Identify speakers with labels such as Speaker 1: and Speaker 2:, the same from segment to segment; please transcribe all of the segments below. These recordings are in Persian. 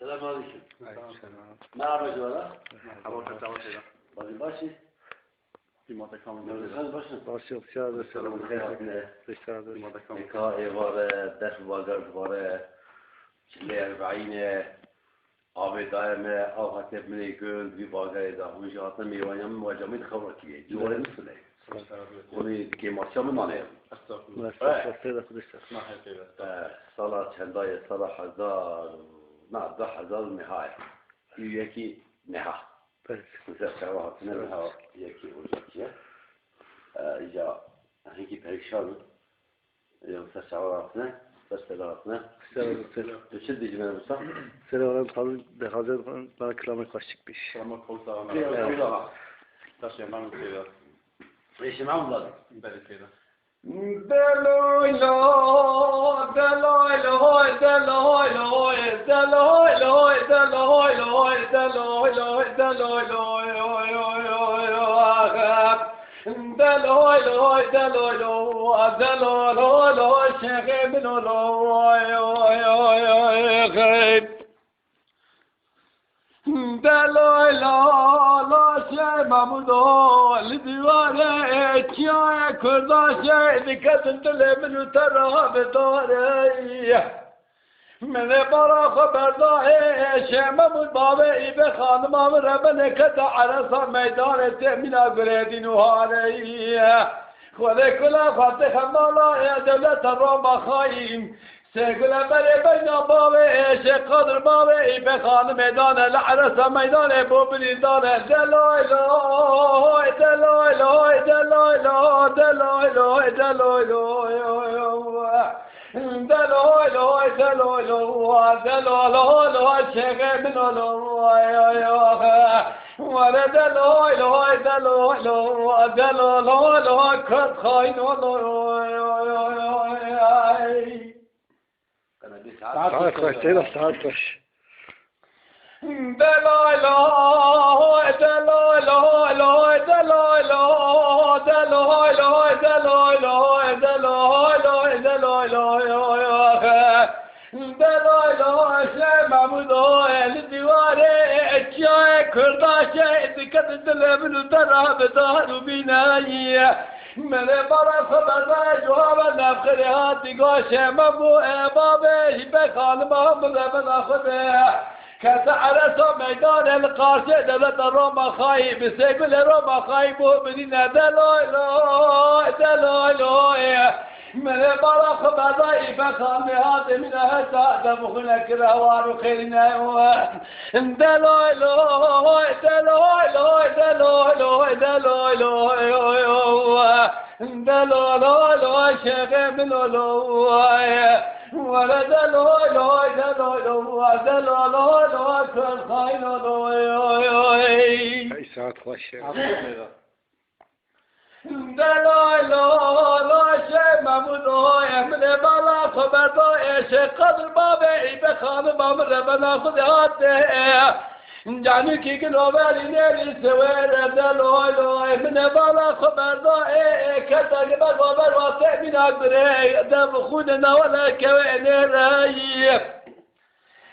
Speaker 1: السلام عليكم.
Speaker 2: السلام.
Speaker 1: ما عرفت ولا؟
Speaker 3: حباك الدعوة كده.
Speaker 1: باشي.
Speaker 3: في ماده کامل
Speaker 2: باشی بسیار سلام خیر. بسیار
Speaker 3: في ماده کامل.
Speaker 1: نکاح واره دست واقعا واره چلی 40 آب دائم آب هتب من يكون في واقعا ده مش عارف ميوانيا مواجهة خبرة كيه جوار مسؤولة وني كماشة من مانه
Speaker 2: استغفر خودش
Speaker 3: ما هي كده.
Speaker 1: صلاة هنداية صلاة هزار نه 10,000 نهاية يكي نها
Speaker 2: بله
Speaker 1: مثل شواهد نها يكي وجهه إجا هيك بريشان يوم شواهد نه بس دلاتنا
Speaker 2: سلام
Speaker 1: تشد جمال مصح
Speaker 2: سلام طال به حاضر من کلام خاشک بیش
Speaker 3: سلام كوسا أنا. تاشي ما من كده.
Speaker 1: ايش معهم ولاد
Speaker 3: بدي كده.
Speaker 4: محمودو لدیواره کیا کرداشه دیگه دل منو ترا بداره من برا خبر داهش محمود بابا ای به خانم ربنا کد عرصا میدان تمینا گردین و هاره خود کلا فاتح مالا دولت را بخوایم سيقول بري بين بابا ايش قدر بابا اي بخان ميدان العرس ميدان ابو بنيدان دلويلو دلويلو دلويلو دلويلو دلويلو دلويلو دلويلو دلويلو شيخ منو ولد دلويلو دلويلو دلويلو كد خاينو
Speaker 2: ساعت خوش تیلا ساعت خوش
Speaker 4: دلالو دلالو دلالو دلالو دلالو دلالو دلالو شه محمودو الدیواره چای کرداشه دکت دل منو درا بدارو بینایی من برا خبر جواب نفخری هاتی گوشه مبو بابه بخان محمد من خده کس عرصا میدان القاسه دلت روما خواهی بسیگل روما خواهی بو بدین دلالو دلالو من برا خبر بخان هاتی من هسا دمخونك روار و خیرنا دلالو دلالو دلالو دلالو دلالو شيخ منو ولا دلالو دلالو دلالو كل خاينو
Speaker 2: ای ساعت خوش
Speaker 4: دلالو شيخ محمودو من بالا خبر ايش قدر بابا بخان بام ربنا خداته جانو کی گلوبالی نری سویر دلالو من بالا خبر دائه کتا گبر بابر واسع بیناک بره دم خودنا ولا کوین رایی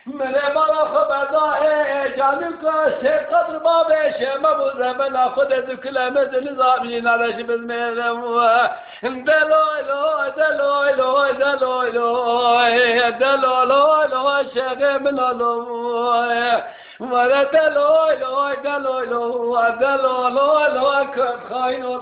Speaker 4: من بالا خبر دائه جانو که قدر بابه شما بود ربنا خود دکل مد نظامی نالش بزمیرم دلالو دلالو دلالو دلالو شیخ منالو ولا دلالو دلالو دلالو كد خاينو